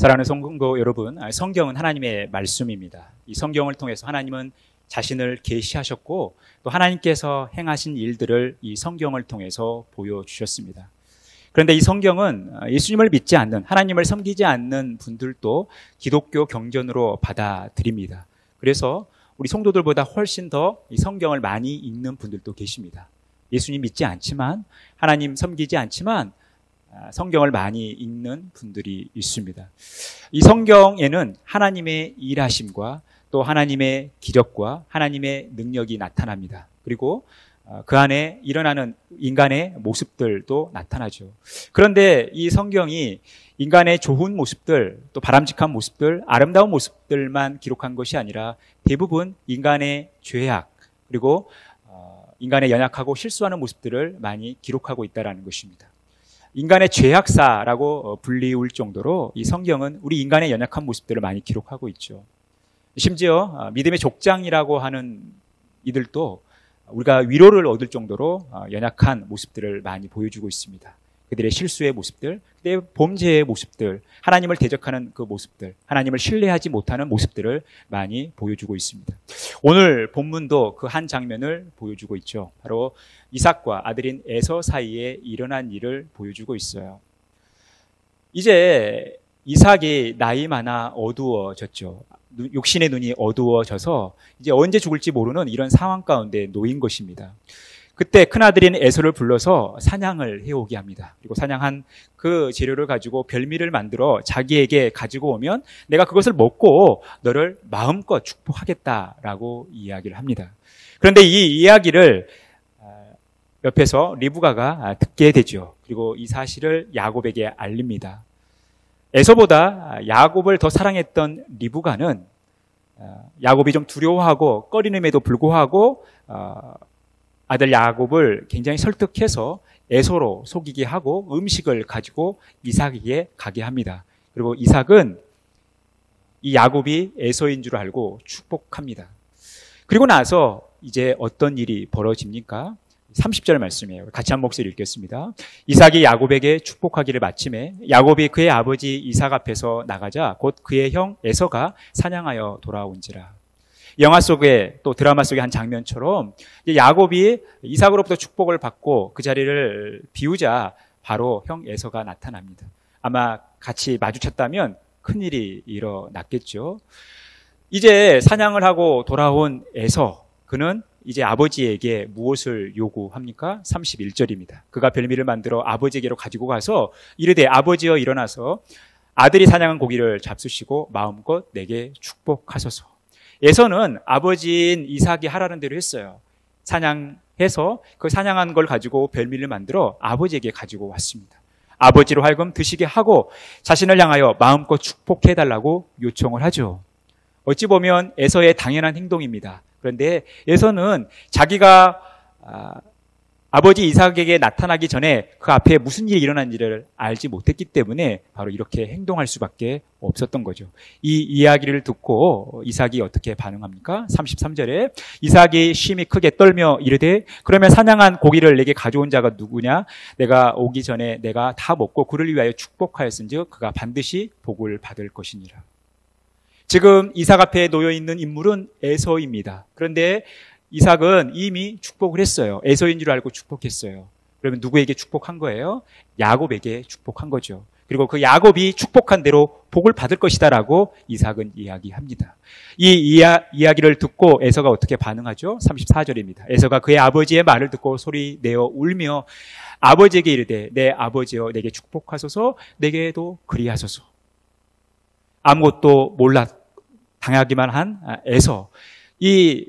사랑하는 성도 여러분, 성경은 하나님의 말씀입니다. 이 성경을 통해서 하나님은 자신을 계시하셨고 또 하나님께서 행하신 일들을 이 성경을 통해서 보여주셨습니다. 그런데 이 성경은 예수님을 믿지 않는, 하나님을 섬기지 않는 분들도 기독교 경전으로 받아들입니다. 그래서 우리 성도들보다 훨씬 더 이 성경을 많이 읽는 분들도 계십니다. 예수님 믿지 않지만, 하나님 섬기지 않지만 성경을 많이 읽는 분들이 있습니다. 이 성경에는 하나님의 일하심과 또 하나님의 기적과 하나님의 능력이 나타납니다. 그리고 그 안에 일어나는 인간의 모습들도 나타나죠. 그런데 이 성경이 인간의 좋은 모습들, 또 바람직한 모습들, 아름다운 모습들만 기록한 것이 아니라 대부분 인간의 죄악, 그리고 인간의 연약하고 실수하는 모습들을 많이 기록하고 있다는 것입니다. 인간의 죄악사라고 불리울 정도로 이 성경은 우리 인간의 연약한 모습들을 많이 기록하고 있죠. 심지어 믿음의 족장이라고 하는 이들도 우리가 위로를 얻을 정도로 연약한 모습들을 많이 보여주고 있습니다. 그들의 실수의 모습들, 그들의 범죄의 모습들, 하나님을 대적하는 그 모습들, 하나님을 신뢰하지 못하는 모습들을 많이 보여주고 있습니다. 오늘 본문도 그 한 장면을 보여주고 있죠. 바로 이삭과 아들인 에서 사이에 일어난 일을 보여주고 있어요. 이제 이삭이 나이 많아 어두워졌죠. 육신의 눈이 어두워져서 이제 언제 죽을지 모르는 이런 상황 가운데 놓인 것입니다. 그때 큰아들인 에서를 불러서 사냥을 해오게 합니다. 그리고 사냥한 그 재료를 가지고 별미를 만들어 자기에게 가지고 오면 내가 그것을 먹고 너를 마음껏 축복하겠다라고 이야기를 합니다. 그런데 이 이야기를 옆에서 리브가가 듣게 되죠. 그리고 이 사실을 야곱에게 알립니다. 에서보다 야곱을 더 사랑했던 리브가는 야곱이 좀 두려워하고 꺼리는에도 불구하고 아들 야곱을 굉장히 설득해서 에서로 속이게 하고 음식을 가지고 이삭에게 가게 합니다. 그리고 이삭은 이 야곱이 에서인 줄 알고 축복합니다. 그리고 나서 이제 어떤 일이 벌어집니까? 30절 말씀이에요. 같이 한 목소리 읽겠습니다. 이삭이 야곱에게 축복하기를 마침에 야곱이 그의 아버지 이삭 앞에서 나가자 곧 그의 형 에서가 사냥하여 돌아온지라. 영화 속에 또 드라마 속의 한 장면처럼 야곱이 이삭으로부터 축복을 받고 그 자리를 비우자 바로 형 에서가 나타납니다. 아마 같이 마주쳤다면 큰일이 일어났겠죠. 이제 사냥을 하고 돌아온 에서, 그는 이제 아버지에게 무엇을 요구합니까? 31절입니다. 그가 별미를 만들어 아버지에게로 가지고 가서 이르되 아버지여 일어나서 아들이 사냥한 고기를 잡수시고 마음껏 내게 축복하소서. 에서는 아버지인 이삭이 하라는 대로 했어요. 사냥해서 그 사냥한 걸 가지고 별미를 만들어 아버지에게 가지고 왔습니다. 아버지로 하여금 드시게 하고 자신을 향하여 마음껏 축복해달라고 요청을 하죠. 어찌 보면 에서의 당연한 행동입니다. 그런데 에서는 자기가 아버지 이삭에게 나타나기 전에 그 앞에 무슨 일이 일어난지를 알지 못했기 때문에 바로 이렇게 행동할 수밖에 없었던 거죠. 이 이야기를 듣고 이삭이 어떻게 반응합니까? 33절에 이삭이 심히 크게 떨며 이르되 그러면 사냥한 고기를 내게 가져온 자가 누구냐? 내가 오기 전에 내가 다 먹고 그를 위하여 축복하였은즉 그가 반드시 복을 받을 것이니라. 지금 이삭 앞에 놓여 있는 인물은 에서입니다. 그런데 이삭은 이미 축복을 했어요. 에서인 줄 알고 축복했어요. 그러면 누구에게 축복한 거예요? 야곱에게 축복한 거죠. 그리고 그 야곱이 축복한 대로 복을 받을 것이다라고 이삭은 이야기합니다. 이 이야기를 듣고 에서가 어떻게 반응하죠? 34절입니다. 에서가 그의 아버지의 말을 듣고 소리 내어 울며 아버지에게 이르되 내 아버지여 내게 축복하소서 내게도 그리하소서. 아무것도 몰라 당하기만 한 에서,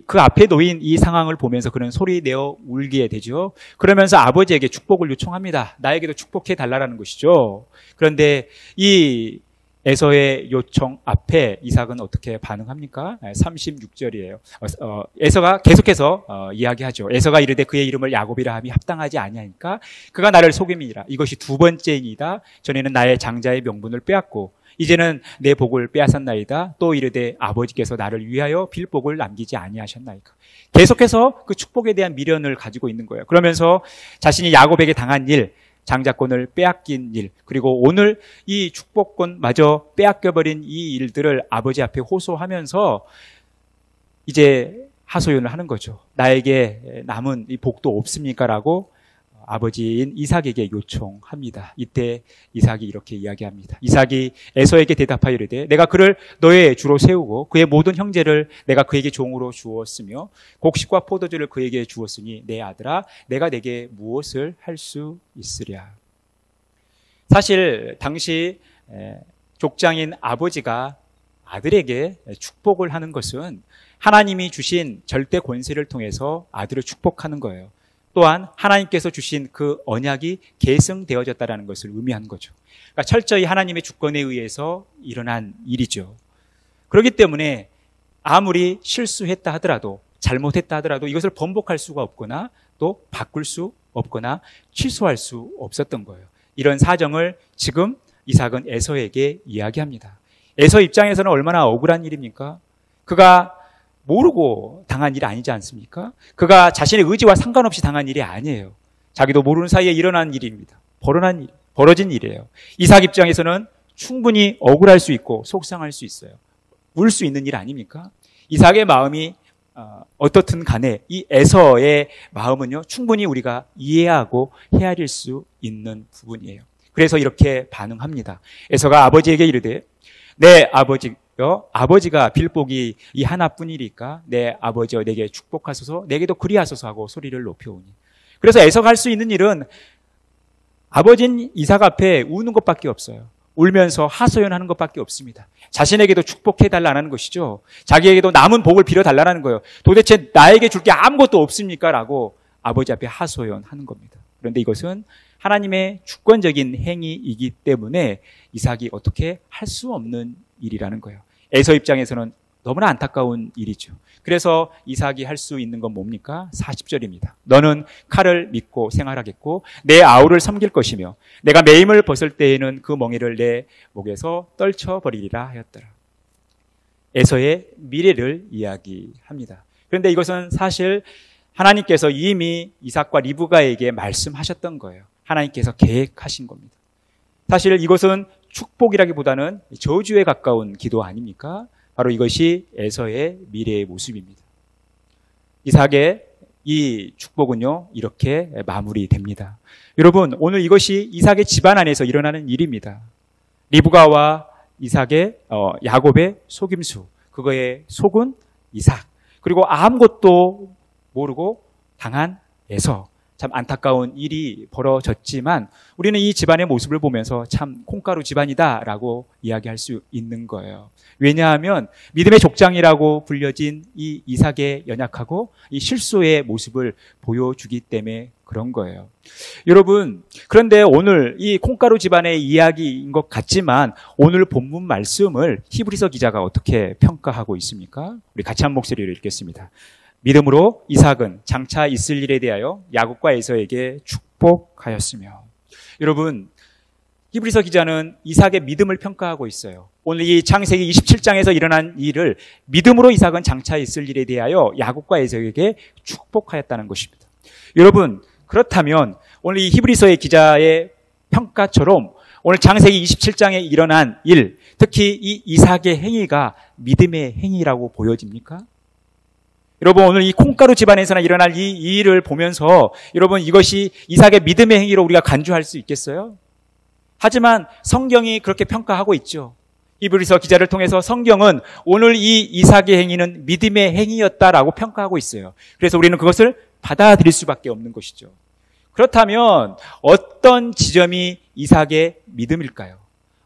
그 앞에 놓인 이 상황을 보면서 그는 소리 내어 울게 되죠. 그러면서 아버지에게 축복을 요청합니다. 나에게도 축복해 달라는 것이죠. 그런데 이 에서의 요청 앞에 이삭은 어떻게 반응합니까? 36절이에요. 에서가 계속해서 이야기하죠. 에서가 이르되 그의 이름을 야곱이라 함이 합당하지 아니하니까 그가 나를 속임이니라. 이것이 두 번째이니이다. 전에는 나의 장자의 명분을 빼앗고 이제는 내 복을 빼앗았나이다. 또 이르되 아버지께서 나를 위하여 빌 복을 남기지 아니하셨나이까. 계속해서 그 축복에 대한 미련을 가지고 있는 거예요. 그러면서 자신이 야곱에게 당한 일, 장자권을 빼앗긴 일, 그리고 오늘 이 축복권마저 빼앗겨버린 이 일들을 아버지 앞에 호소하면서 이제 하소연을 하는 거죠. 나에게 남은 이 복도 없습니까? 라고 아버지인 이삭에게 요청합니다. 이때 이삭이 이렇게 이야기합니다. 이삭이 에서에게 대답하여 이르되 내가 그를 너의 주로 세우고 그의 모든 형제를 내가 그에게 종으로 주었으며 곡식과 포도주를 그에게 주었으니 내 아들아 내가 내게 무엇을 할 수 있으랴. 사실 당시 족장인 아버지가 아들에게 축복을 하는 것은 하나님이 주신 절대 권세를 통해서 아들을 축복하는 거예요. 또한 하나님께서 주신 그 언약이 계승되어졌다는 것을 의미하는 거죠. 그러니까 철저히 하나님의 주권에 의해서 일어난 일이죠. 그렇기 때문에 아무리 실수했다 하더라도 잘못했다 하더라도 이것을 번복할 수가 없거나 또 바꿀 수 없거나 취소할 수 없었던 거예요. 이런 사정을 지금 이삭은 에서에게 이야기합니다. 에서 입장에서는 얼마나 억울한 일입니까? 그가 모르고 당한 일이 아니지 않습니까? 그가 자신의 의지와 상관없이 당한 일이 아니에요. 자기도 모르는 사이에 일어난 일입니다. 벌어진 일이에요. 이삭 입장에서는 충분히 억울할 수 있고 속상할 수 있어요. 울 수 있는 일 아닙니까? 이삭의 마음이 어떻든 간에 이 에서의 마음은요 충분히 우리가 이해하고 헤아릴 수 있는 부분이에요. 그래서 이렇게 반응합니다. 에서가 아버지에게 이르되 내 아버지가 빌복이 이 하나뿐이니까 내 아버지여 내게 축복하소서 내게도 그리하소서 하고 소리를 높여오니. 그래서 에서가 할 수 있는 일은 아버지인 이삭 앞에 우는 것밖에 없어요. 울면서 하소연하는 것밖에 없습니다. 자신에게도 축복해달라는 것이죠. 자기에게도 남은 복을 빌어달라는 거예요. 도대체 나에게 줄 게 아무것도 없습니까? 라고 아버지 앞에 하소연하는 겁니다. 그런데 이것은 하나님의 주권적인 행위이기 때문에 이삭이 어떻게 할 수 없는 일이라는 거예요. 에서 입장에서는 너무나 안타까운 일이죠. 그래서 이삭이 할 수 있는 건 뭡니까? 40절입니다. 너는 칼을 믿고 생활하겠고 내 아우를 섬길 것이며 내가 매임을 벗을 때에는 그 멍에를 내 목에서 떨쳐버리리라 하였더라. 에서의 미래를 이야기합니다. 그런데 이것은 사실 하나님께서 이미 이삭과 리브가에게 말씀하셨던 거예요. 하나님께서 계획하신 겁니다. 사실 이것은 축복이라기보다는 저주에 가까운 기도 아닙니까? 바로 이것이 에서의 미래의 모습입니다. 이삭의 이 축복은요 이렇게 마무리됩니다. 여러분 오늘 이것이 이삭의 집안 안에서 일어나는 일입니다. 리브가와 야곱의 속임수, 그거의 속은 이삭, 그리고 아무것도 모르고 당한 에서. 참 안타까운 일이 벌어졌지만 우리는 이 집안의 모습을 보면서 참 콩가루 집안이다라고 이야기할 수 있는 거예요. 왜냐하면 믿음의 족장이라고 불려진 이 이삭의 연약하고 이 실수의 모습을 보여주기 때문에 그런 거예요. 여러분, 그런데 오늘 이 콩가루 집안의 이야기인 것 같지만 오늘 본문 말씀을 히브리서 기자가 어떻게 평가하고 있습니까? 우리 같이 한 목소리로 읽겠습니다. 믿음으로 이삭은 장차 있을 일에 대하여 야곱과 에서에게 축복하였으며. 여러분, 히브리서 기자는 이삭의 믿음을 평가하고 있어요. 오늘 이 창세기 27장에서 일어난 일을 믿음으로 이삭은 장차 있을 일에 대하여 야곱과 에서에게 축복하였다는 것입니다. 여러분, 그렇다면 오늘 이 히브리서의 기자의 평가처럼 오늘 창세기 27장에 일어난 일, 특히 이 이삭의 행위가 믿음의 행위라고 보여집니까? 여러분 오늘 이 콩가루 집안에서나 일어날 이 일을 보면서 여러분 이것이 이삭의 믿음의 행위로 우리가 간주할 수 있겠어요? 하지만 성경이 그렇게 평가하고 있죠. 히브리서 기자를 통해서 성경은 오늘 이 이삭의 행위는 믿음의 행위였다라고 평가하고 있어요. 그래서 우리는 그것을 받아들일 수밖에 없는 것이죠. 그렇다면 어떤 지점이 이삭의 믿음일까요?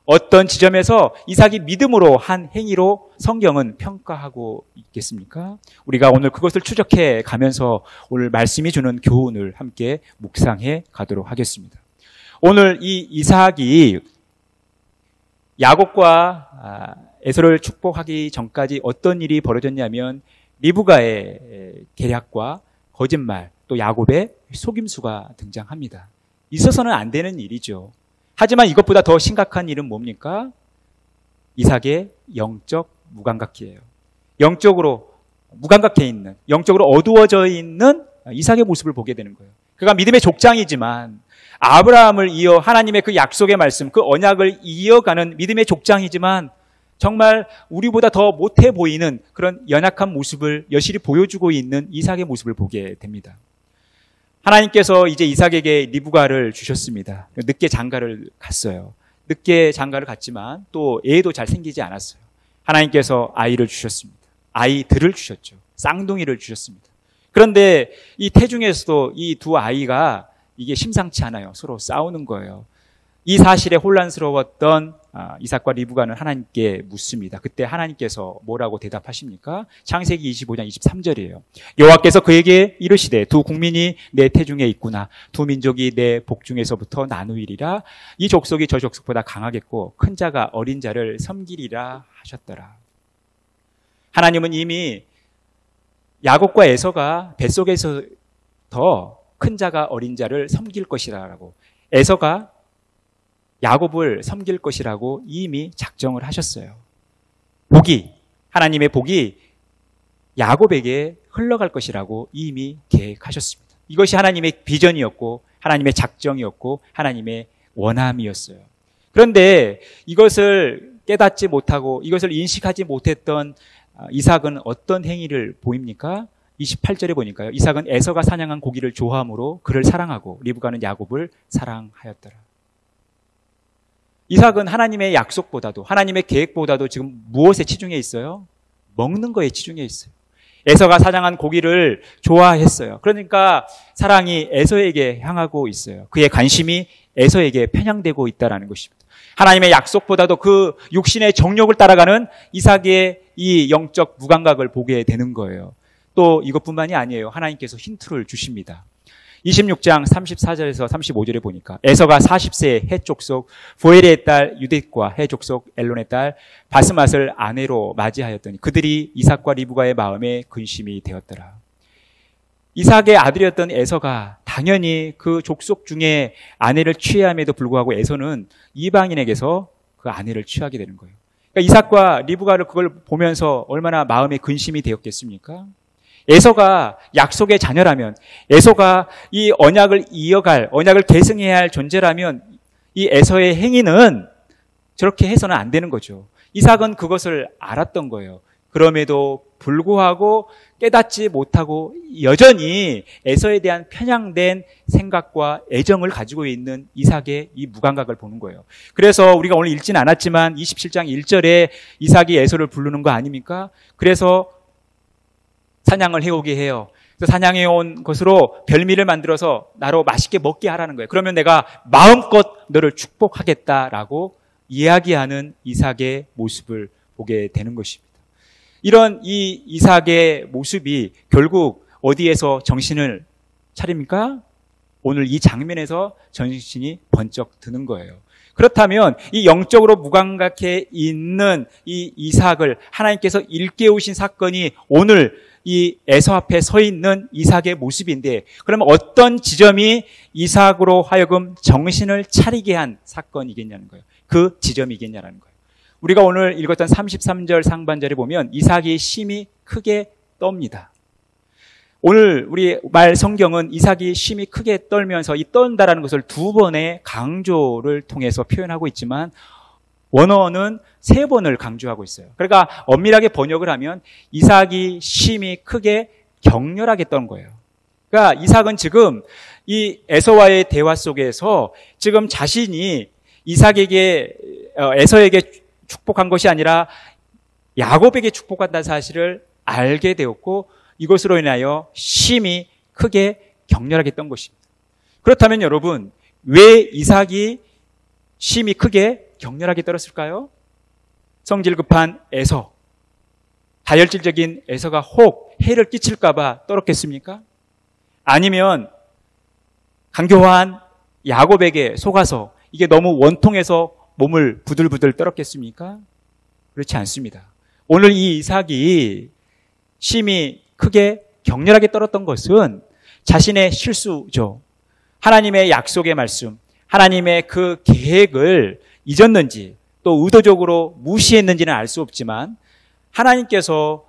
어떤 지점에서 이삭이 믿음으로 한 행위로 성경은 평가하고 있겠습니까? 우리가 오늘 그것을 추적해 가면서 오늘 말씀이 주는 교훈을 함께 묵상해 가도록 하겠습니다. 오늘 이 이삭이 야곱과 에서를 축복하기 전까지 어떤 일이 벌어졌냐면 리브가의 계략과 거짓말, 또 야곱의 속임수가 등장합니다. 있어서는 안 되는 일이죠. 하지만 이것보다 더 심각한 일은 뭡니까? 이삭의 영적 무감각이에요. 영적으로 무감각해 있는, 영적으로 어두워져 있는 이삭의 모습을 보게 되는 거예요. 그가 믿음의 족장이지만 아브라함을 이어 하나님의 그 약속의 말씀, 그 언약을 이어가는 믿음의 족장이지만 정말 우리보다 더 못해 보이는 그런 연약한 모습을 여실히 보여주고 있는 이삭의 모습을 보게 됩니다. 하나님께서 이제 이삭에게 리브가를 주셨습니다. 늦게 장가를 갔어요. 늦게 장가를 갔지만 또 애도 잘 생기지 않았어요. 하나님께서 아이를 주셨습니다. 아이들을 주셨죠. 쌍둥이를 주셨습니다. 그런데 이 태중에서도 이 두 아이가 이게 심상치 않아요. 서로 싸우는 거예요. 이 사실에 혼란스러웠던 이삭과 리브가는 하나님께 묻습니다. 그때 하나님께서 뭐라고 대답하십니까? 창세기 25장 23절이에요. 여호와께서 그에게 이르시되 두 국민이 내 태중에 있구나. 두 민족이 내 복중에서부터 나누이리라. 이 족속이 저 족속보다 강하겠고 큰 자가 어린 자를 섬기리라 하셨더라. 하나님은 이미 야곱과 에서가 뱃속에서 더 큰 자가 어린 자를 섬길 것이라고, 에서가 야곱을 섬길 것이라고 이미 작정을 하셨어요. 하나님의 복이 야곱에게 흘러갈 것이라고 이미 계획하셨습니다. 이것이 하나님의 비전이었고 하나님의 작정이었고 하나님의 원함이었어요. 그런데 이것을 깨닫지 못하고 이것을 인식하지 못했던 이삭은 어떤 행위를 보입니까? 28절에 보니까요. 이삭은 에서가 사냥한 고기를 좋아함으로 그를 사랑하고 리브가는 야곱을 사랑하였더라. 이삭은 하나님의 약속보다도 하나님의 계획보다도 지금 무엇에 치중해 있어요? 먹는 거에 치중해 있어요. 에서가 사냥한 고기를 좋아했어요. 그러니까 사랑이 에서에게 향하고 있어요. 그의 관심이 에서에게 편향되고 있다는 것입니다. 하나님의 약속보다도 그 육신의 정욕을 따라가는 이삭의 이 영적 무감각을 보게 되는 거예요. 또 이것뿐만이 아니에요. 하나님께서 힌트를 주십니다. 26장 34절에서 35절에 보니까 에서가 40세의 헷 족속 보엘의 딸 유딧과 헷 족속 엘론의 딸 바스맛을 아내로 맞이하였더니 그들이 이삭과 리브가의 마음에 근심이 되었더라. 이삭의 아들이었던 에서가 당연히 그 족속 중에 아내를 취함에도 불구하고 에서는 이방인에게서 그 아내를 취하게 되는 거예요. 그러니까 이삭과 리브가를 그걸 보면서 얼마나 마음에 근심이 되었겠습니까? 에서가 약속의 자녀라면, 에서가 이 언약을 이어갈, 언약을 계승해야 할 존재라면 이 에서의 행위는 저렇게 해서는 안 되는 거죠. 이삭은 그것을 알았던 거예요. 그럼에도 불구하고 깨닫지 못하고 여전히 에서에 대한 편향된 생각과 애정을 가지고 있는 이삭의 이 무감각을 보는 거예요. 그래서 우리가 오늘 읽지는 않았지만 27장 1절에 이삭이 에서를 부르는 거 아닙니까? 그래서 사냥을 해오게 해요. 그래서 사냥해온 것으로 별미를 만들어서 나로 맛있게 먹게 하라는 거예요. 그러면 내가 마음껏 너를 축복하겠다라고 이야기하는 이삭의 모습을 보게 되는 것입니다. 이런 이 이삭의 모습이 결국 어디에서 정신을 차립니까? 오늘 이 장면에서 정신이 번쩍 드는 거예요. 그렇다면 이 영적으로 무감각해 있는 이 이삭을 하나님께서 일깨우신 사건이 오늘 이 에서 앞에 서 있는 이삭의 모습인데, 그러면 어떤 지점이 이삭으로 하여금 정신을 차리게 한 사건이겠냐는 거예요. 그 지점이겠냐는 거예요. 우리가 오늘 읽었던 33절 상반절에 보면 이삭이 심히 크게 떱니다. 오늘 우리 말 성경은 이삭이 심히 크게 떨면서 이 떤다라는 것을 두 번의 강조를 통해서 표현하고 있지만 원어는 세 번을 강조하고 있어요. 그러니까 엄밀하게 번역을 하면 이삭이 심히 크게 격렬하게 떤 거예요. 그러니까 이삭은 지금 이 에서와의 대화 속에서 지금 자신이 이삭에게 에서에게 축복한 것이 아니라 야곱에게 축복한다는 사실을 알게 되었고 이것으로 인하여 심히 크게 격렬하게 떤 것입니다. 그렇다면 여러분, 왜 이삭이 심히 크게 격렬하게 떨었을까요? 성질 급한 에서, 다혈질적인 에서가 혹 해를 끼칠까 봐 떨었겠습니까? 아니면 간교한 야곱에게 속아서 이게 너무 원통해서 몸을 부들부들 떨었겠습니까? 그렇지 않습니다. 오늘 이 이삭이 심히 크게 격렬하게 떨었던 것은 자신의 실수죠. 하나님의 약속의 말씀, 하나님의 그 계획을 잊었는지 또 의도적으로 무시했는지는 알 수 없지만 하나님께서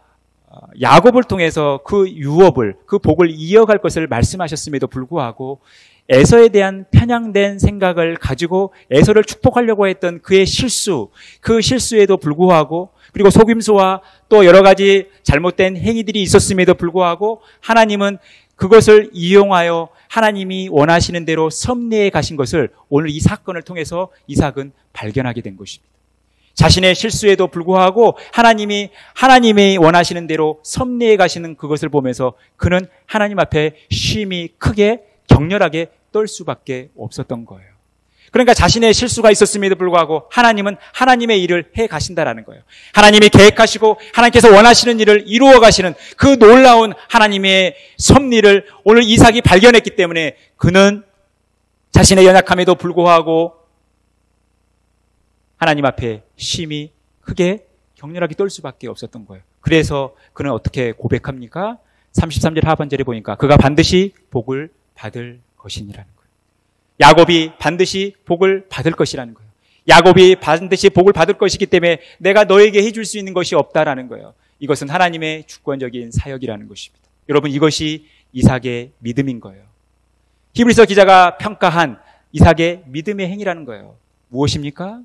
야곱을 통해서 그 유업을, 그 복을 이어갈 것을 말씀하셨음에도 불구하고 에서에 대한 편향된 생각을 가지고 에서를 축복하려고 했던 그의 실수, 그 실수에도 불구하고, 그리고 속임수와 또 여러 가지 잘못된 행위들이 있었음에도 불구하고 하나님은 그것을 이용하여 하나님이 원하시는 대로 섭리해 가신 것을 오늘 이 사건을 통해서 이삭은 발견하게 된 것입니다. 자신의 실수에도 불구하고 하나님이 원하시는 대로 섭리해 가시는 그것을 보면서 그는 하나님 앞에 쉼이 크게 격렬하게 떨 수밖에 없었던 거예요. 그러니까 자신의 실수가 있었음에도 불구하고 하나님은 하나님의 일을 해 가신다라는 거예요. 하나님이 계획하시고 하나님께서 원하시는 일을 이루어 가시는 그 놀라운 하나님의 섭리를 오늘 이삭이 발견했기 때문에 그는 자신의 연약함에도 불구하고 하나님 앞에 쉼이 크게 격렬하게 떨 수밖에 없었던 거예요. 그래서 그는 어떻게 고백합니까? 33절 하반절에 보니까 그가 반드시 복을 받을 것이니라는 거예요. 야곱이 반드시 복을 받을 것이라는 거예요. 야곱이 반드시 복을 받을 것이기 때문에 내가 너에게 해줄 수 있는 것이 없다라는 거예요. 이것은 하나님의 주권적인 사역이라는 것입니다. 여러분, 이것이 이삭의 믿음인 거예요. 히브리서 기자가 평가한 이삭의 믿음의 행위라는 거예요. 무엇입니까?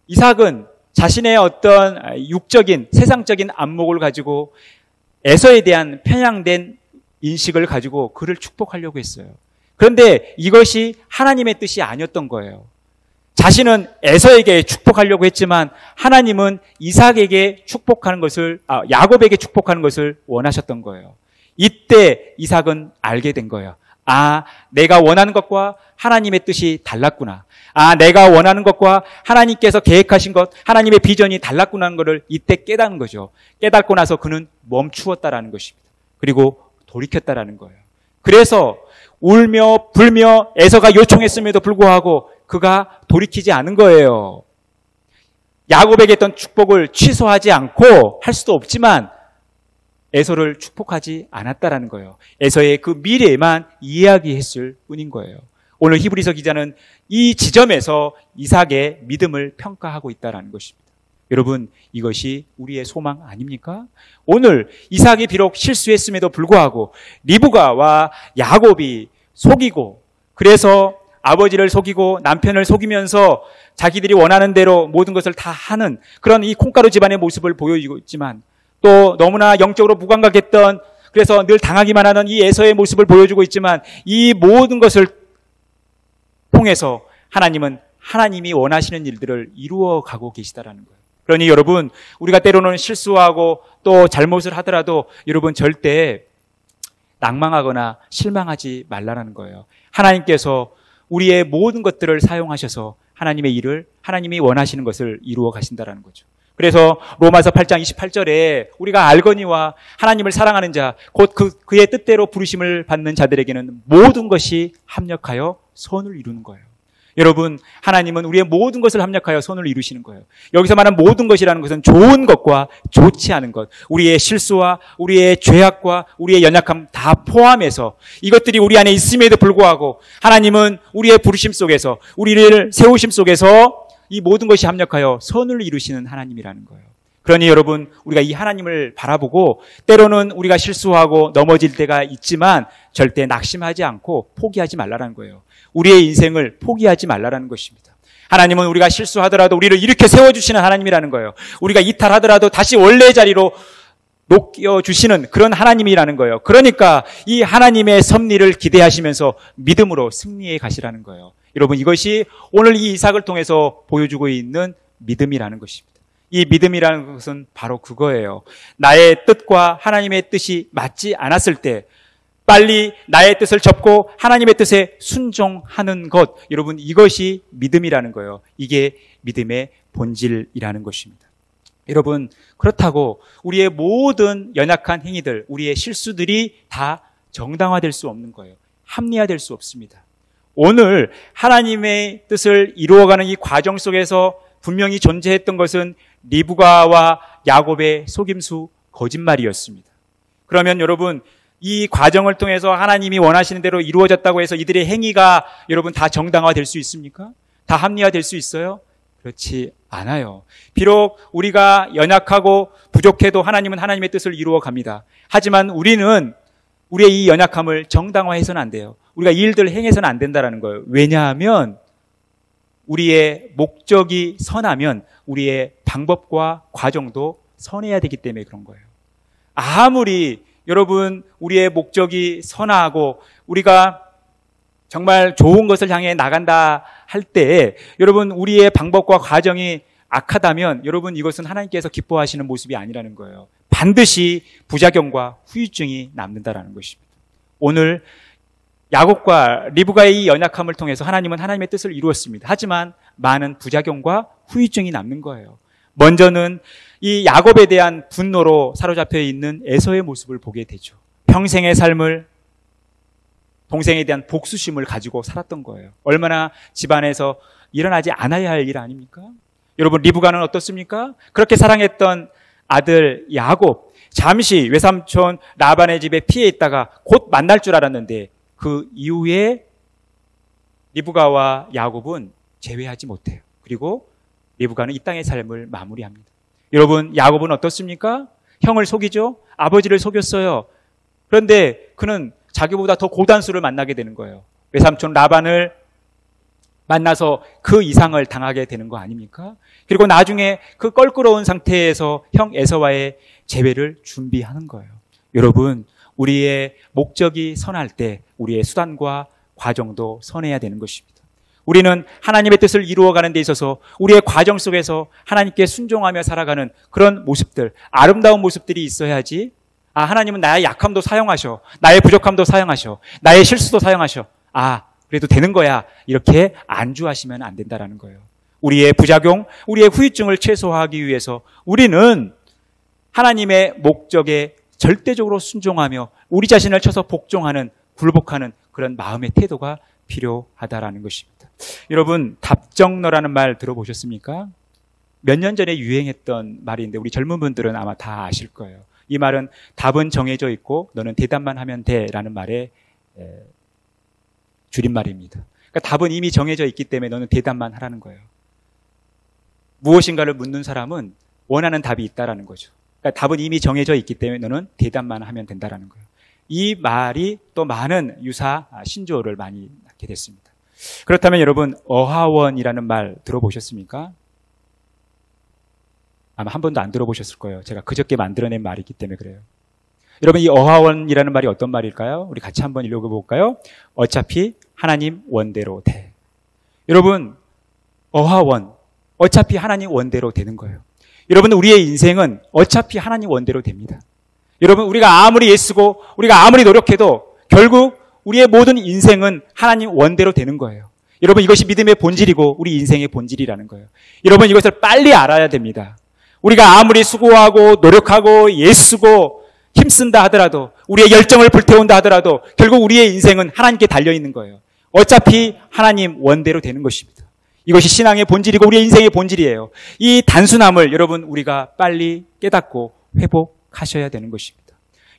이삭은 자신의 어떤 육적인 세상적인 안목을 가지고 에서에 대한 편향된 인식을 가지고 그를 축복하려고 했어요. 그런데 이것이 하나님의 뜻이 아니었던 거예요. 자신은 에서에게 축복하려고 했지만 하나님은 이삭에게 축복하는 것을, 야곱에게 축복하는 것을 원하셨던 거예요. 이때 이삭은 알게 된 거예요. 아, 내가 원하는 것과 하나님의 뜻이 달랐구나. 아, 내가 원하는 것과 하나님께서 계획하신 것, 하나님의 비전이 달랐구나 하는 것을 이때 깨닫는 거죠. 깨닫고 나서 그는 멈추었다라는 것입니다. 그리고 돌이켰다라는 거예요. 그래서 울며 불며 에서가 요청했음에도 불구하고 그가 돌이키지 않은 거예요. 야곱에게 했던 축복을 취소하지 않고 할 수도 없지만 에서를 축복하지 않았다라는 거예요. 에서의 그 미래만 이야기했을 뿐인 거예요. 오늘 히브리서 기자는 이 지점에서 이삭의 믿음을 평가하고 있다는 것입니다. 여러분, 이것이 우리의 소망 아닙니까? 오늘 이삭이 비록 실수했음에도 불구하고 리브가와 야곱이 속이고, 그래서 아버지를 속이고 남편을 속이면서 자기들이 원하는 대로 모든 것을 다 하는 그런 이 콩가루 집안의 모습을 보여주고 있지만, 또 너무나 영적으로 무감각했던, 그래서 늘 당하기만 하는 이 에서의 모습을 보여주고 있지만, 이 모든 것을 통해서 하나님은 하나님이 원하시는 일들을 이루어 가고 계시다라는 거예요. 그러니 여러분, 우리가 때로는 실수하고 또 잘못을 하더라도 여러분 절대 낭망하거나 실망하지 말라는 거예요. 하나님께서 우리의 모든 것들을 사용하셔서 하나님의 일을, 하나님이 원하시는 것을 이루어 가신다라는 거죠. 그래서 로마서 8장 28절에 우리가 알거니와 하나님을 사랑하는 자, 곧 그의 뜻대로 부르심을 받는 자들에게는 모든 것이 합력하여 선을 이루는 거예요. 여러분, 하나님은 우리의 모든 것을 합력하여 선을 이루시는 거예요. 여기서 말하는 모든 것이라는 것은 좋은 것과 좋지 않은 것, 우리의 실수와 우리의 죄악과 우리의 연약함 다 포함해서 이것들이 우리 안에 있음에도 불구하고 하나님은 우리의 부르심 속에서, 우리를 세우심 속에서 이 모든 것이 합력하여 선을 이루시는 하나님이라는 거예요. 그러니 여러분, 우리가 이 하나님을 바라보고 때로는 우리가 실수하고 넘어질 때가 있지만 절대 낙심하지 않고 포기하지 말라는 거예요. 우리의 인생을 포기하지 말라는 것입니다. 하나님은 우리가 실수하더라도 우리를 일으켜 세워주시는 하나님이라는 거예요. 우리가 이탈하더라도 다시 원래의 자리로 녹여주시는 그런 하나님이라는 거예요. 그러니까 이 하나님의 섭리를 기대하시면서 믿음으로 승리해 가시라는 거예요. 여러분, 이것이 오늘 이 이삭을 통해서 보여주고 있는 믿음이라는 것입니다. 이 믿음이라는 것은 바로 그거예요. 나의 뜻과 하나님의 뜻이 맞지 않았을 때 빨리 나의 뜻을 접고 하나님의 뜻에 순종하는 것, 여러분, 이것이 믿음이라는 거예요. 이게 믿음의 본질이라는 것입니다. 여러분, 그렇다고 우리의 모든 연약한 행위들, 우리의 실수들이 다 정당화될 수 없는 거예요. 합리화될 수 없습니다. 오늘 하나님의 뜻을 이루어가는 이 과정 속에서 분명히 존재했던 것은 리브가와 야곱의 속임수, 거짓말이었습니다. 그러면 여러분, 이 과정을 통해서 하나님이 원하시는 대로 이루어졌다고 해서 이들의 행위가 여러분 다 정당화될 수 있습니까? 다 합리화될 수 있어요? 그렇지 않아요. 비록 우리가 연약하고 부족해도 하나님은 하나님의 뜻을 이루어 갑니다. 하지만 우리는 우리의 이 연약함을 정당화해서는 안 돼요. 우리가 이 일들을 행해서는 안 된다는 거예요. 왜냐하면 우리의 목적이 선하면 우리의 방법과 과정도 선해야 되기 때문에 그런 거예요. 아무리 여러분 우리의 목적이 선하고 우리가 정말 좋은 것을 향해 나간다 할 때 여러분 우리의 방법과 과정이 악하다면 여러분 이것은 하나님께서 기뻐하시는 모습이 아니라는 거예요. 반드시 부작용과 후유증이 남는다라는 것입니다. 오늘 야곱과 리브가의 이 연약함을 통해서 하나님은 하나님의 뜻을 이루었습니다. 하지만 많은 부작용과 후유증이 남는 거예요. 먼저는 이 야곱에 대한 분노로 사로잡혀 있는 에서의 모습을 보게 되죠. 평생의 삶을 동생에 대한 복수심을 가지고 살았던 거예요. 얼마나 집안에서 일어나지 않아야 할 일 아닙니까? 여러분 리브가는 어떻습니까? 그렇게 사랑했던 아들 야곱, 잠시 외삼촌 라반의 집에 피해 있다가 곧 만날 줄 알았는데 그 이후에 리브가와 야곱은 재회하지 못해요. 그리고 리브가는 이 땅의 삶을 마무리합니다. 여러분 야곱은 어떻습니까? 형을 속이죠? 아버지를 속였어요. 그런데 그는 자기보다 더 고단수를 만나게 되는 거예요. 외삼촌 라반을 만나서 그 이상을 당하게 되는 거 아닙니까? 그리고 나중에 그 껄끄러운 상태에서 형 에서와의 재회를 준비하는 거예요. 여러분 우리의 목적이 선할 때 우리의 수단과 과정도 선해야 되는 것입니다. 우리는 하나님의 뜻을 이루어가는 데 있어서 우리의 과정 속에서 하나님께 순종하며 살아가는 그런 모습들, 아름다운 모습들이 있어야지 하나님은 나의 약함도 사용하셔, 나의 부족함도 사용하셔, 나의 실수도 사용하셔, 그래도 되는 거야, 이렇게 안주하시면 안 된다라는 거예요. 우리의 부작용, 우리의 후유증을 최소화하기 위해서 우리는 하나님의 목적에 절대적으로 순종하며 우리 자신을 쳐서 복종하는, 굴복하는 그런 마음의 태도가 필요하다라는 것입니다. 여러분 답정너라는 말 들어보셨습니까? 몇 년 전에 유행했던 말인데 우리 젊은 분들은 아마 다 아실 거예요. 이 말은 답은 정해져 있고 너는 대답만 하면 돼라는 말의 줄임말입니다. 그러니까 답은 이미 정해져 있기 때문에 너는 대답만 하라는 거예요. 무엇인가를 묻는 사람은 원하는 답이 있다라는 거죠. 그러니까 답은 이미 정해져 있기 때문에 너는 대답만 하면 된다라는 거예요. 이 말이 또 많은 유사 신조어를 많이 낳게 됐습니다. 그렇다면 여러분 어하원이라는 말 들어보셨습니까? 아마 한 번도 안 들어보셨을 거예요. 제가 그저께 만들어낸 말이기 때문에 그래요. 여러분 이 어하원이라는 말이 어떤 말일까요? 우리 같이 한번 읽어볼까요? 어차피 하나님 원대로 돼. 여러분 어하원, 어차피 하나님 원대로 되는 거예요. 여러분 우리의 인생은 어차피 하나님 원대로 됩니다. 여러분 우리가 아무리 애쓰고 우리가 아무리 노력해도 결국 우리의 모든 인생은 하나님 원대로 되는 거예요. 여러분 이것이 믿음의 본질이고 우리 인생의 본질이라는 거예요. 여러분 이것을 빨리 알아야 됩니다. 우리가 아무리 수고하고 노력하고 애쓰고 힘쓴다 하더라도 우리의 열정을 불태운다 하더라도 결국 우리의 인생은 하나님께 달려있는 거예요. 어차피 하나님 원대로 되는 것입니다. 이것이 신앙의 본질이고 우리의 인생의 본질이에요. 이 단순함을 여러분 우리가 빨리 깨닫고 회복하셔야 되는 것입니다.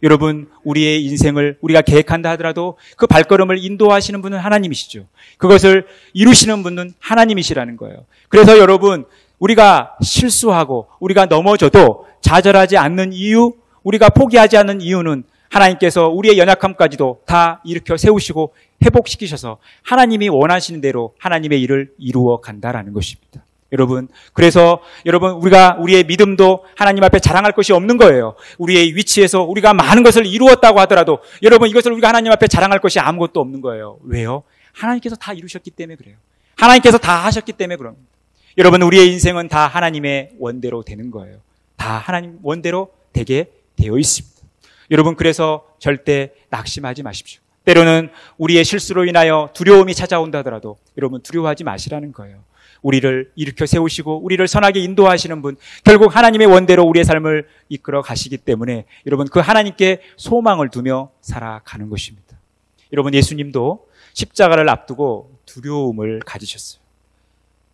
여러분 우리의 인생을 우리가 계획한다 하더라도 그 발걸음을 인도하시는 분은 하나님이시죠. 그것을 이루시는 분은 하나님이시라는 거예요. 그래서 여러분 우리가 실수하고 우리가 넘어져도 좌절하지 않는 이유, 우리가 포기하지 않는 이유는 하나님께서 우리의 연약함까지도 다 일으켜 세우시고 회복시키셔서 하나님이 원하시는 대로 하나님의 일을 이루어 간다라는 것입니다. 여러분, 그래서 여러분 우리가 우리의 믿음도 하나님 앞에 자랑할 것이 없는 거예요. 우리의 위치에서 우리가 많은 것을 이루었다고 하더라도 여러분 이것을 우리가 하나님 앞에 자랑할 것이 아무것도 없는 거예요. 왜요? 하나님께서 다 이루셨기 때문에 그래요. 하나님께서 다 하셨기 때문에 그럽니다. 여러분 우리의 인생은 다 하나님의 원대로 되는 거예요. 다 하나님 원대로 되게 되어 있습니다. 여러분 그래서 절대 낙심하지 마십시오. 때로는 우리의 실수로 인하여 두려움이 찾아온다 하더라도 여러분 두려워하지 마시라는 거예요. 우리를 일으켜 세우시고 우리를 선하게 인도하시는 분, 결국 하나님의 원대로 우리의 삶을 이끌어 가시기 때문에 여러분 그 하나님께 소망을 두며 살아가는 것입니다. 여러분 예수님도 십자가를 앞두고 두려움을 가지셨어요.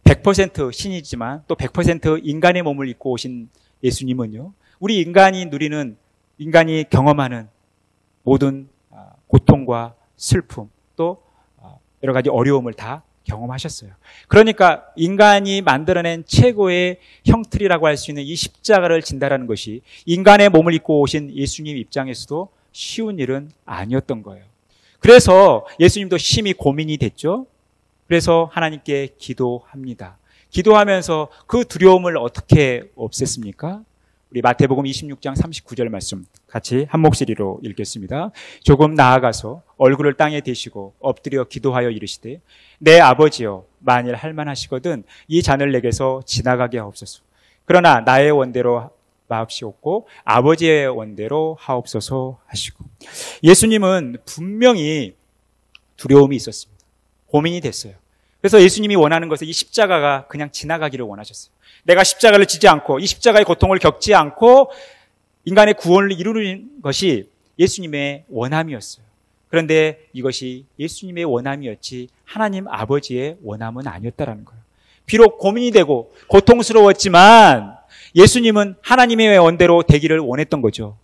100% 신이지만 또 100% 인간의 몸을 입고 오신 예수님은요, 우리 인간이 경험하는 모든 고통과 슬픔 또 여러 가지 어려움을 다 경험하셨어요. 그러니까 인간이 만들어낸 최고의 형틀이라고 할 수 있는 이 십자가를 진다라는 것이 인간의 몸을 입고 오신 예수님 입장에서도 쉬운 일은 아니었던 거예요. 그래서 예수님도 심히 고민이 됐죠. 그래서 하나님께 기도합니다. 기도하면서 그 두려움을 어떻게 없앴습니까? 우리 마태복음 26장 39절 말씀 같이 한 목소리로 읽겠습니다. 조금 나아가서 얼굴을 땅에 대시고 엎드려 기도하여 이르시되 내 아버지여 만일 할만하시거든 이 잔을 내게서 지나가게 하옵소서. 그러나 나의 원대로 마옵시옵고 아버지의 원대로 하옵소서 하시고, 예수님은 분명히 두려움이 있었습니다. 고민이 됐어요. 그래서 예수님이 원하는 것은 이 십자가가 그냥 지나가기를 원하셨어요. 내가 십자가를 지지 않고 이 십자가의 고통을 겪지 않고 인간의 구원을 이루는 것이 예수님의 원함이었어요. 그런데 이것이 예수님의 원함이었지 하나님 아버지의 원함은 아니었다라는 거예요. 비록 고민이 되고 고통스러웠지만 예수님은 하나님의 원대로 되기를 원했던 거죠.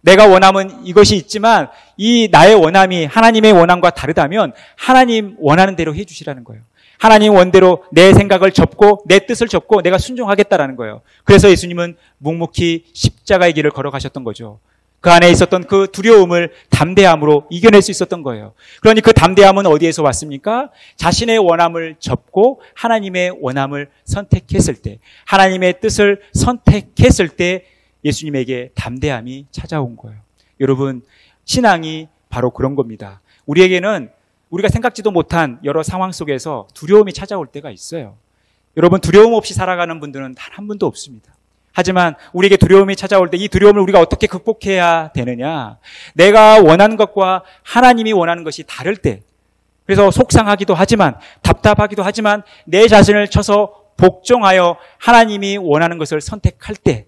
내가 원함은 이것이 있지만 이 나의 원함이 하나님의 원함과 다르다면 하나님 원하는 대로 해주시라는 거예요. 하나님 원대로 내 생각을 접고 내 뜻을 접고 내가 순종하겠다라는 거예요. 그래서 예수님은 묵묵히 십자가의 길을 걸어가셨던 거죠. 그 안에 있었던 그 두려움을 담대함으로 이겨낼 수 있었던 거예요. 그러니 그 담대함은 어디에서 왔습니까? 자신의 원함을 접고 하나님의 원함을 선택했을 때, 하나님의 뜻을 선택했을 때 예수님에게 담대함이 찾아온 거예요. 여러분, 신앙이 바로 그런 겁니다. 우리에게는 우리가 생각지도 못한 여러 상황 속에서 두려움이 찾아올 때가 있어요. 여러분, 두려움 없이 살아가는 분들은 단 한 분도 없습니다. 하지만 우리에게 두려움이 찾아올 때 이 두려움을 우리가 어떻게 극복해야 되느냐? 내가 원하는 것과 하나님이 원하는 것이 다를 때, 그래서 속상하기도 하지만 답답하기도 하지만 내 자신을 쳐서 복종하여 하나님이 원하는 것을 선택할 때,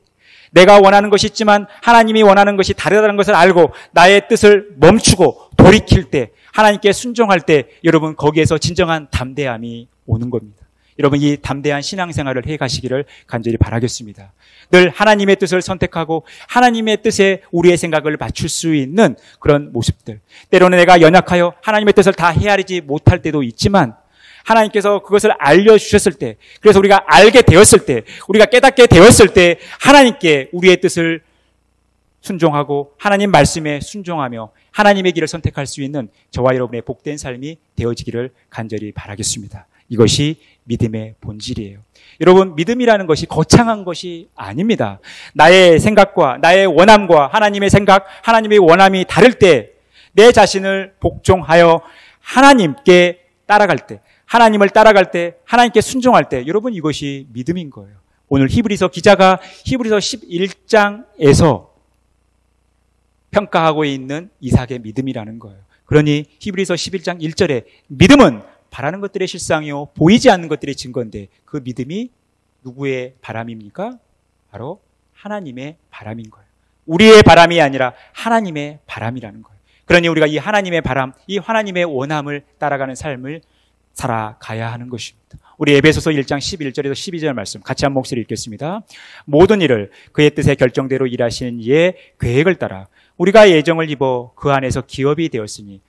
내가 원하는 것이 있지만 하나님이 원하는 것이 다르다는 것을 알고 나의 뜻을 멈추고 돌이킬 때, 하나님께 순종할 때 여러분 거기에서 진정한 담대함이 오는 겁니다. 여러분 이 담대한 신앙생활을 해가시기를 간절히 바라겠습니다. 늘 하나님의 뜻을 선택하고 하나님의 뜻에 우리의 생각을 맞출 수 있는 그런 모습들. 때로는 내가 연약하여 하나님의 뜻을 다 헤아리지 못할 때도 있지만 하나님께서 그것을 알려주셨을 때, 그래서 우리가 알게 되었을 때, 우리가 깨닫게 되었을 때 하나님께 우리의 뜻을 순종하고 하나님 말씀에 순종하며 하나님의 길을 선택할 수 있는 저와 여러분의 복된 삶이 되어지기를 간절히 바라겠습니다. 이것이 믿음의 본질이에요. 여러분, 믿음이라는 것이 거창한 것이 아닙니다. 나의 생각과 나의 원함과 하나님의 생각, 하나님의 원함이 다를 때 내 자신을 복종하여 하나님께 따라갈 때, 하나님을 따라갈 때, 하나님께 순종할 때, 여러분 이것이 믿음인 거예요. 오늘 히브리서 기자가 히브리서 11장에서 평가하고 있는 이삭의 믿음이라는 거예요. 그러니 히브리서 11장 1절에 믿음은 바라는 것들의 실상이요 보이지 않는 것들의 증거인데, 그 믿음이 누구의 바람입니까? 바로 하나님의 바람인 거예요. 우리의 바람이 아니라 하나님의 바람이라는 거예요. 그러니 우리가 이 하나님의 바람, 이 하나님의 원함을 따라가는 삶을 살아가야 하는 것입니다. 우리 에베소서 1장 11절에서 12절 말씀 같이 한 목소리 읽겠습니다. 모든 일을 그의 뜻의 결정대로 일하시는 이의 계획을 따라 우리가 예정을 입어 그 안에서 기업이 되었으니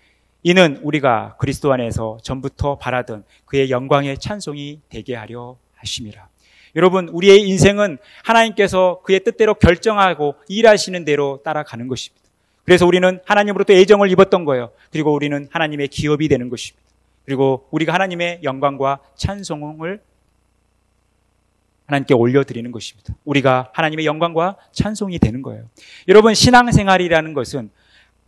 이는 우리가 그리스도 안에서 전부터 바라던 그의 영광의 찬송이 되게 하려 하심이라. 여러분, 우리의 인생은 하나님께서 그의 뜻대로 결정하고 일하시는 대로 따라가는 것입니다. 그래서 우리는 하나님으로부터 예정을 입었던 거예요. 그리고 우리는 하나님의 기업이 되는 것입니다. 그리고 우리가 하나님의 영광과 찬송을 하나님께 올려드리는 것입니다. 우리가 하나님의 영광과 찬송이 되는 거예요. 여러분, 신앙생활이라는 것은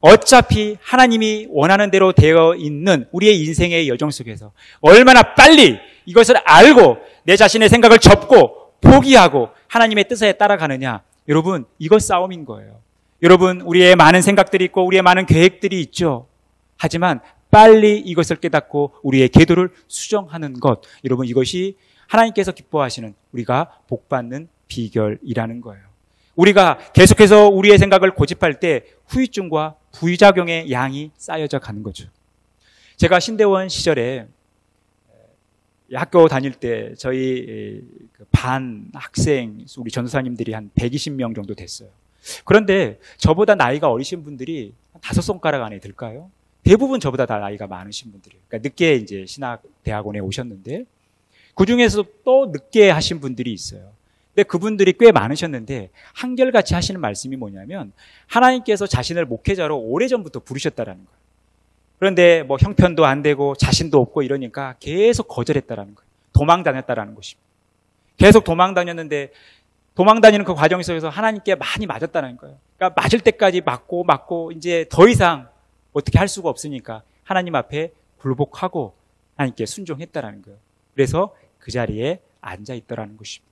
어차피 하나님이 원하는 대로 되어 있는 우리의 인생의 여정 속에서 얼마나 빨리 이것을 알고 내 자신의 생각을 접고 포기하고 하나님의 뜻에 따라가느냐, 여러분 이것 싸움인 거예요. 여러분, 우리의 많은 생각들이 있고 우리의 많은 계획들이 있죠. 하지만 빨리 이것을 깨닫고 우리의 계도를 수정하는 것, 여러분 이것이 하나님께서 기뻐하시는 우리가 복받는 비결이라는 거예요. 우리가 계속해서 우리의 생각을 고집할 때 후유증과 부작용의 양이 쌓여져 가는 거죠. 제가 신대원 시절에 학교 다닐 때 저희 반 학생, 우리 전도사님들이 한 120명 정도 됐어요. 그런데 저보다 나이가 어리신 분들이 한 5손가락 안에 들까요? 대부분 저보다 다 나이가 많으신 분들이에요. 그러니까 늦게 이제 신학대학원에 오셨는데 그 중에서 또 늦게 하신 분들이 있어요. 근데 그분들이 꽤 많으셨는데 한결같이 하시는 말씀이 뭐냐면 하나님께서 자신을 목회자로 오래전부터 부르셨다라는 거예요. 그런데 뭐 형편도 안 되고 자신도 없고 이러니까 계속 거절했다라는 거예요. 도망 다녔다라는 것입니다. 계속 도망 다녔는데 도망 다니는 그 과정 속에서 하나님께 많이 맞았다는 거예요. 그러니까 맞을 때까지 맞고 이제 더 이상 어떻게 할 수가 없으니까 하나님 앞에 굴복하고 하나님께 순종했다라는 거예요. 그래서 그 자리에 앉아 있더라는 것입니다.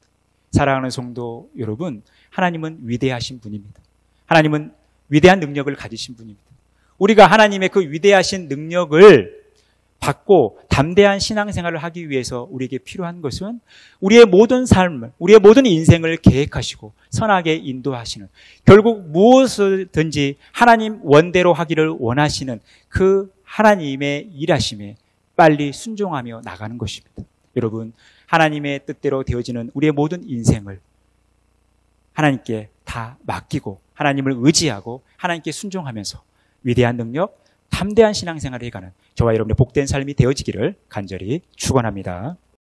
사랑하는 성도 여러분, 하나님은 위대하신 분입니다. 하나님은 위대한 능력을 가지신 분입니다. 우리가 하나님의 그 위대하신 능력을 받고 담대한 신앙생활을 하기 위해서 우리에게 필요한 것은 우리의 모든 삶을, 우리의 모든 인생을 계획하시고 선하게 인도하시는, 결국 무엇이든지 하나님 원대로 하기를 원하시는 그 하나님의 일하심에 빨리 순종하며 나가는 것입니다. 여러분, 하나님의 뜻대로 되어지는 우리의 모든 인생을 하나님께 다 맡기고 하나님을 의지하고 하나님께 순종하면서 위대한 능력, 담대한 신앙생활을 해가는 저와 여러분의 복된 삶이 되어지기를 간절히 축원합니다.